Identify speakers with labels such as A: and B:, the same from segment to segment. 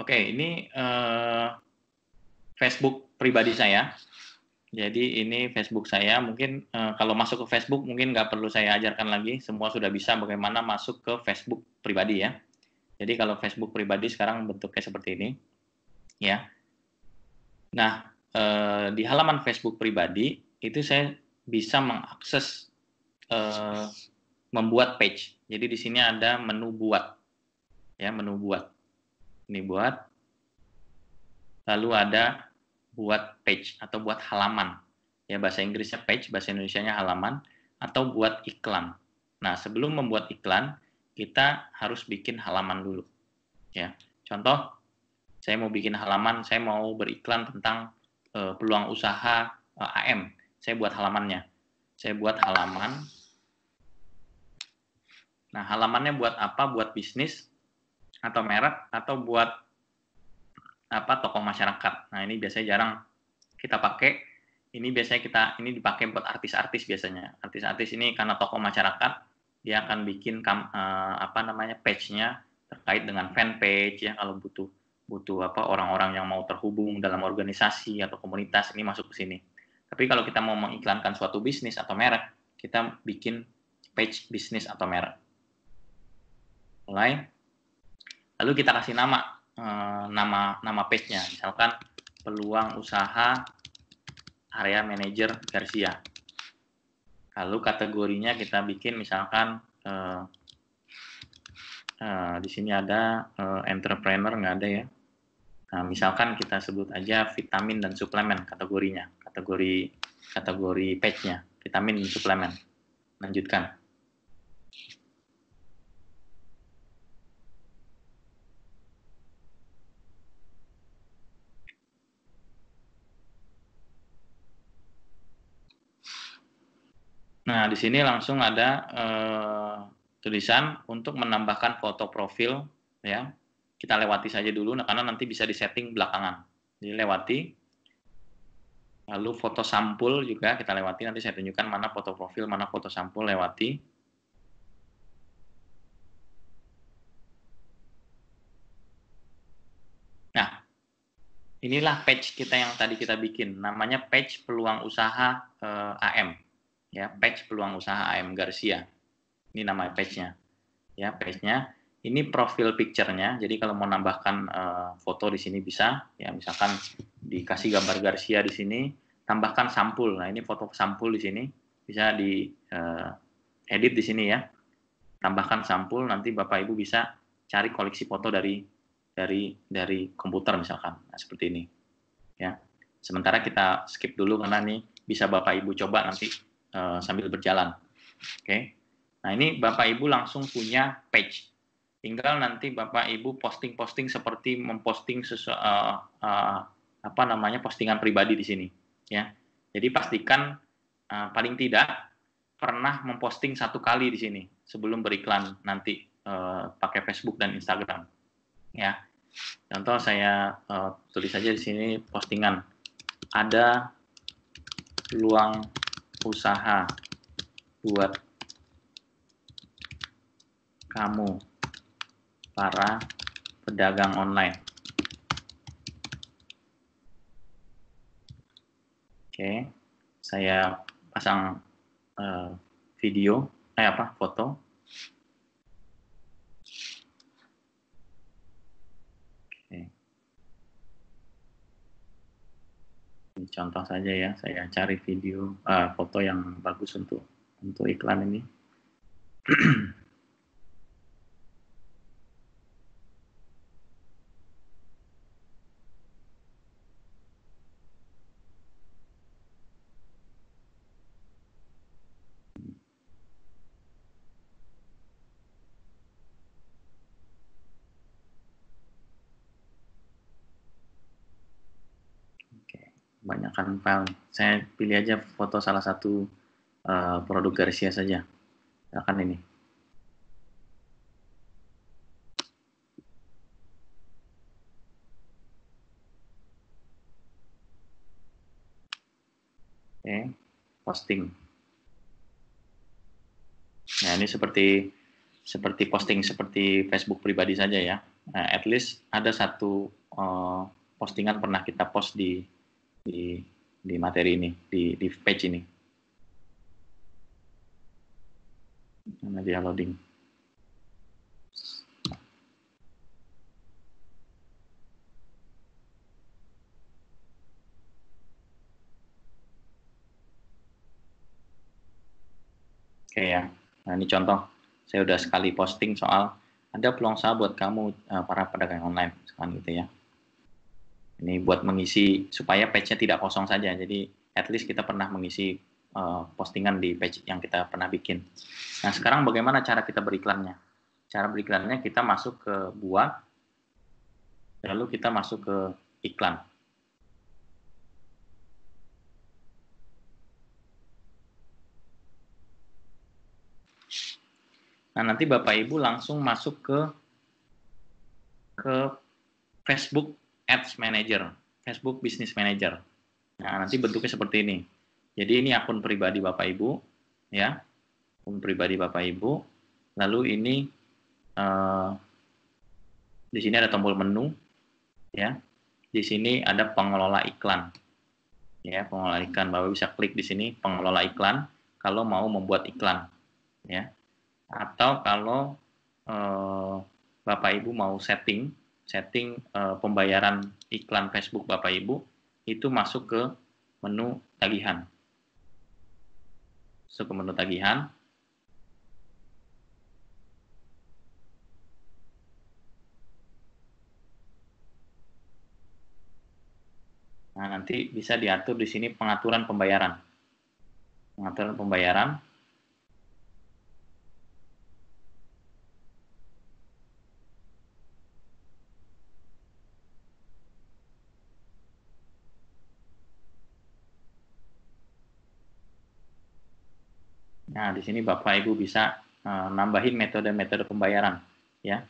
A: Oke, ini Facebook pribadi saya. Jadi ini Facebook saya, mungkin kalau masuk ke Facebook mungkin nggak perlu saya ajarkan lagi, semua sudah bisa bagaimana masuk ke Facebook pribadi ya. Jadi kalau Facebook pribadi sekarang bentuknya seperti ini, ya. Nah, di halaman Facebook pribadi itu saya bisa mengakses membuat page. Jadi di sini ada menu buat, ya menu buat. Ini buat, lalu ada buat page atau buat halaman. Ya bahasa Inggrisnya page, bahasa Indonesianya halaman, atau buat iklan. Nah, sebelum membuat iklan, kita harus bikin halaman dulu. Ya, contoh, saya mau bikin halaman, saya mau beriklan tentang peluang usaha AM. Saya buat halamannya. Saya buat halaman. Nah, halamannya buat apa? Buat bisnis atau merek atau buat apa? Tokoh masyarakat. Nah, ini biasanya jarang kita pakai. Ini biasanya ini dipakai buat artis-artis biasanya. Artis-artis ini karena tokoh masyarakat, dia akan bikin page-nya terkait dengan fanpage ya, kalau butuh apa orang-orang yang mau terhubung dalam organisasi atau komunitas, ini masuk ke sini. Tapi kalau kita mau mengiklankan suatu bisnis atau merek, kita bikin page bisnis atau merek. Mulai. Lalu kita kasih nama page-nya, misalkan peluang usaha area manager Garcia. Lalu kategorinya kita bikin misalkan di sini ada entrepreneur, nggak ada ya. Nah, misalkan kita sebut aja vitamin dan suplemen kategorinya, kategori page-nya, vitamin dan suplemen. Lanjutkan. Nah, di sini langsung ada tulisan untuk menambahkan foto profil, ya. Kita lewati saja dulu, karena nanti bisa disetting belakangan. Jadi lewati. Lalu foto sampul juga kita lewati, nanti saya tunjukkan mana foto profil, mana foto sampul, lewati. Nah, inilah page kita yang tadi kita bikin, namanya page peluang usaha AM. Ya, page peluang usaha AM Garcia. Ini nama page-nya. Ya, page-nya. Ini profil picture-nya. Jadi kalau mau nambahkan foto di sini bisa, ya misalkan dikasih gambar Garcia di sini, tambahkan sampul. Nah, ini foto sampul di sini, bisa di edit di sini ya. Tambahkan sampul, nanti Bapak Ibu bisa cari koleksi foto dari komputer misalkan. Nah, seperti ini. Ya. Sementara kita skip dulu karena ini bisa Bapak Ibu coba nanti sambil berjalan. Oke. Nah, ini Bapak Ibu langsung punya page. Tinggal nanti Bapak Ibu posting-posting seperti memposting postingan pribadi di sini, ya. Jadi pastikan paling tidak pernah memposting 1 kali di sini sebelum beriklan nanti pakai Facebook dan Instagram, ya. Contoh saya tulis saja di sini postingan ada peluang usaha buat kamu para pedagang online. Oke, saya pasang video, foto. Oke. Ini contoh saja ya, saya cari video, foto yang bagus untuk iklan ini. Banyakkan file. Saya pilih aja foto salah satu produk Garcia saja. Silakan ini. Oke, posting. Nah, ini seperti posting seperti Facebook pribadi saja ya. Nah, at least ada satu postingan pernah kita post di materi ini, di page ini. Nah, dia loading. Oke ya. Nah, ini contoh. Saya udah sekali posting soal ada peluang usaha buat kamu para pedagang online, misalkan gitu ya. Ini buat mengisi supaya page-nya tidak kosong saja. Jadi at least kita pernah mengisi postingan di page yang kita pernah bikin. Nah, sekarang bagaimana cara kita beriklannya? Cara beriklannya kita masuk ke buat, lalu kita masuk ke iklan. Nah, nanti Bapak Ibu langsung masuk ke Facebook Ads Manager, Facebook Business Manager. Nah, nanti bentuknya seperti ini. Jadi ini akun pribadi Bapak Ibu, ya, akun pribadi Bapak Ibu. Lalu ini di sini ada tombol menu, ya. Di sini ada pengelola iklan, ya, pengelola iklan. Bapak bisa klik di sini pengelola iklan kalau mau membuat iklan, ya. Atau kalau Bapak Ibu mau setting pembayaran iklan Facebook Bapak Ibu, itu masuk ke menu tagihan. Masuk ke menu tagihan. Nah, nanti bisa diatur di sini pengaturan pembayaran. Pengaturan pembayaran. Nah, di sini Bapak Ibu bisa nambahin metode-metode pembayaran, ya.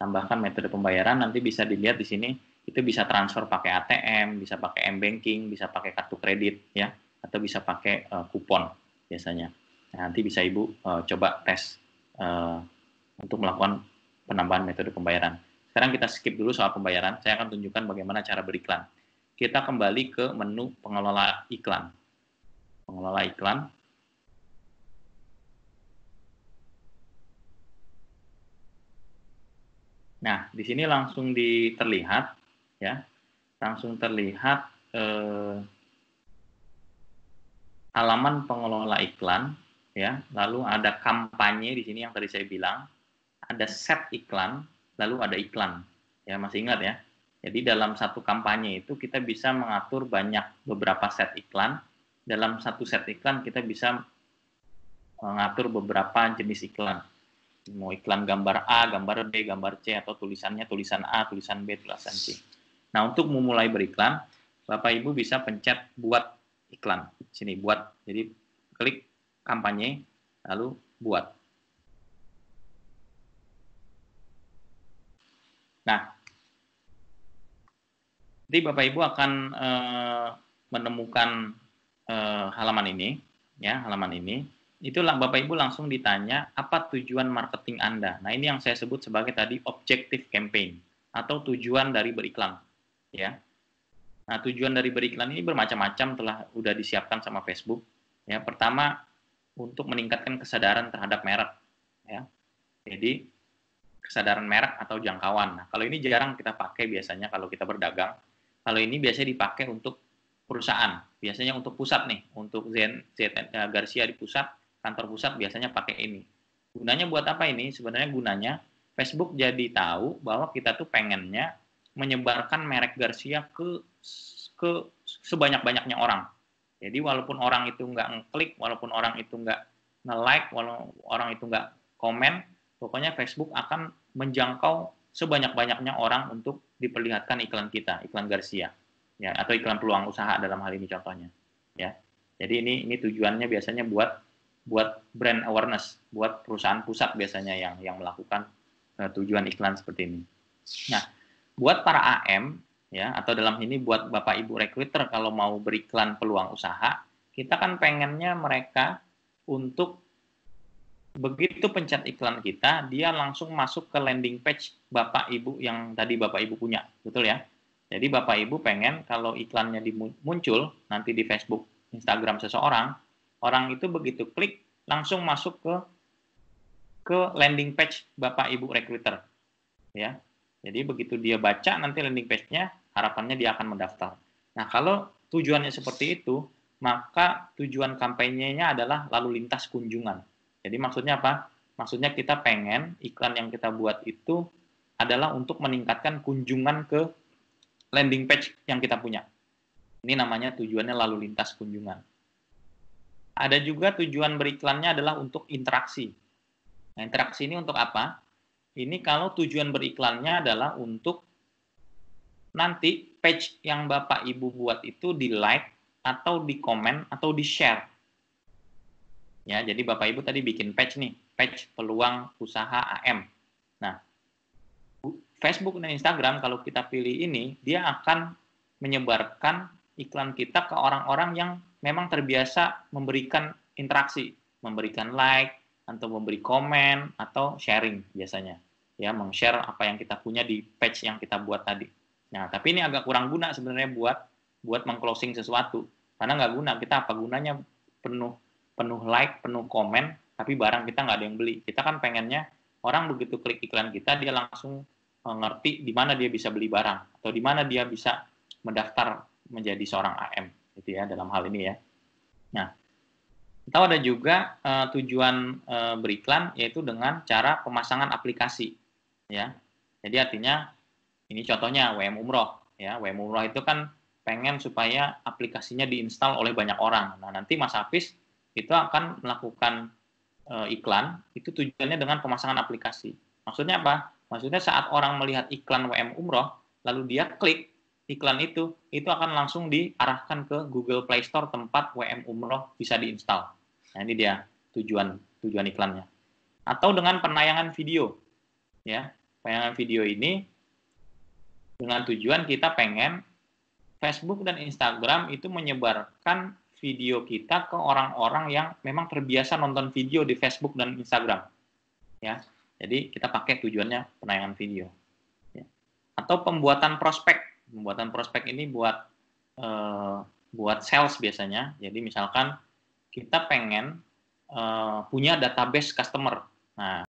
A: Tambahkan metode pembayaran, nanti bisa dilihat di sini, itu bisa transfer pakai ATM, bisa pakai M-Banking, bisa pakai kartu kredit, ya, atau bisa pakai kupon biasanya. Nah, nanti bisa Ibu coba tes untuk melakukan penambahan metode pembayaran. Sekarang kita skip dulu soal pembayaran, saya akan tunjukkan bagaimana cara beriklan. Kita kembali ke menu pengelola iklan. Pengelola iklan. Nah, di sini langsung terlihat, ya, langsung terlihat halaman pengelola iklan, ya. Lalu ada kampanye di sini yang tadi saya bilang, ada set iklan, lalu ada iklan. Ya, masih ingat ya? Jadi dalam satu kampanye itu kita bisa mengatur beberapa set iklan. Dalam satu set iklan kita bisa mengatur beberapa jenis iklan. Mau iklan gambar A, gambar B, gambar C, atau tulisannya tulisan A, tulisan B, tulisan C. Nah, untuk memulai beriklan, Bapak Ibu bisa pencet buat iklan. Sini, buat. Jadi, klik kampanye, lalu buat. Nah, jadi Bapak Ibu akan menemukan halaman ini, ya, halaman ini. Itulah Bapak Ibu langsung ditanya apa tujuan marketing Anda. Nah, ini yang saya sebut sebagai tadi objective campaign atau tujuan dari beriklan, ya. Nah, tujuan dari beriklan ini bermacam-macam, telah udah disiapkan sama Facebook. Ya, pertama untuk meningkatkan kesadaran terhadap merek, ya. Jadi kesadaran merek atau jangkauan. Nah, kalau ini jarang kita pakai biasanya kalau kita berdagang. Kalau ini biasanya dipakai untuk perusahaan. Biasanya untuk pusat nih, untuk Garcia di pusat, kantor pusat biasanya pakai ini. Gunanya buat apa ini? Sebenarnya gunanya Facebook jadi tahu bahwa kita tuh pengennya menyebarkan merek Garcia ke sebanyak-banyaknya orang. Jadi walaupun orang itu nggak ngeklik, walaupun orang itu nggak nge-like, walaupun orang itu nggak komen, pokoknya Facebook akan menjangkau sebanyak-banyaknya orang untuk diperlihatkan iklan kita, iklan Garcia, ya, atau iklan peluang usaha dalam hal ini contohnya, ya. Jadi ini tujuannya biasanya buat brand awareness, buat perusahaan pusat biasanya yang melakukan tujuan iklan seperti ini. Nah, buat para AM, ya, atau dalam ini buat Bapak Ibu recruiter kalau mau beriklan peluang usaha, kita kan pengennya mereka untuk Begitu pencet iklan kita, dia langsung masuk ke landing page Bapak Ibu yang tadi Bapak Ibu punya, betul ya? Jadi Bapak Ibu pengen kalau iklannya muncul nanti di Facebook, Instagram seseorang, orang itu begitu klik langsung masuk ke landing page Bapak Ibu recruiter, ya. Jadi begitu dia baca nanti landing page-nya, harapannya dia akan mendaftar. Nah, kalau tujuannya seperti itu, maka tujuan kampanyenya adalah lalu lintas kunjungan. Jadi maksudnya apa? Maksudnya kita pengen iklan yang kita buat itu adalah untuk meningkatkan kunjungan ke landing page yang kita punya. Ini namanya tujuannya lalu lintas kunjungan. Ada juga tujuan beriklannya adalah untuk interaksi. Nah, interaksi ini untuk apa? Ini kalau tujuan beriklannya adalah untuk nanti page yang Bapak Ibu buat itu di-like atau di-komen atau di-share. Ya, jadi Bapak Ibu tadi bikin page nih, page peluang usaha AM. Nah, Facebook dan Instagram kalau kita pilih ini, dia akan menyebarkan iklan kita ke orang-orang yang memang terbiasa memberikan interaksi, memberikan like, atau memberi komen, atau sharing biasanya. Ya, meng-share apa yang kita punya di page yang kita buat tadi. Nah, tapi ini agak kurang guna sebenarnya buat meng-closing sesuatu. Karena nggak guna, kita apa gunanya penuh like, penuh komen, tapi barang kita nggak ada yang beli. Kita kan pengennya orang begitu klik iklan kita, dia langsung ngerti di mana dia bisa beli barang, atau di mana dia bisa mendaftar menjadi seorang AM, gitu ya, dalam hal ini ya. Nah, kita ada juga tujuan beriklan, yaitu dengan cara pemasangan aplikasi, ya. Jadi artinya, ini contohnya WM Umroh, ya. WM Umroh itu kan pengen supaya aplikasinya diinstal oleh banyak orang. Nah, nanti Mas Hafiz itu akan melakukan iklan, itu tujuannya dengan pemasangan aplikasi. Maksudnya apa? Maksudnya saat orang melihat iklan WM Umroh, lalu dia klik iklan itu akan langsung diarahkan ke Google Play Store tempat WM Umroh bisa diinstal. Nah, ini dia tujuan iklannya. Atau dengan penayangan video, ya. Penayangan video ini dengan tujuan kita pengen Facebook dan Instagram itu menyebarkan video kita ke orang-orang yang memang terbiasa nonton video di Facebook dan Instagram, ya. Jadi kita pakai tujuannya penayangan video. Ya. Atau pembuatan prospek. Pembuatan prospek ini buat sales biasanya. Jadi misalkan kita pengen punya database customer. Nah,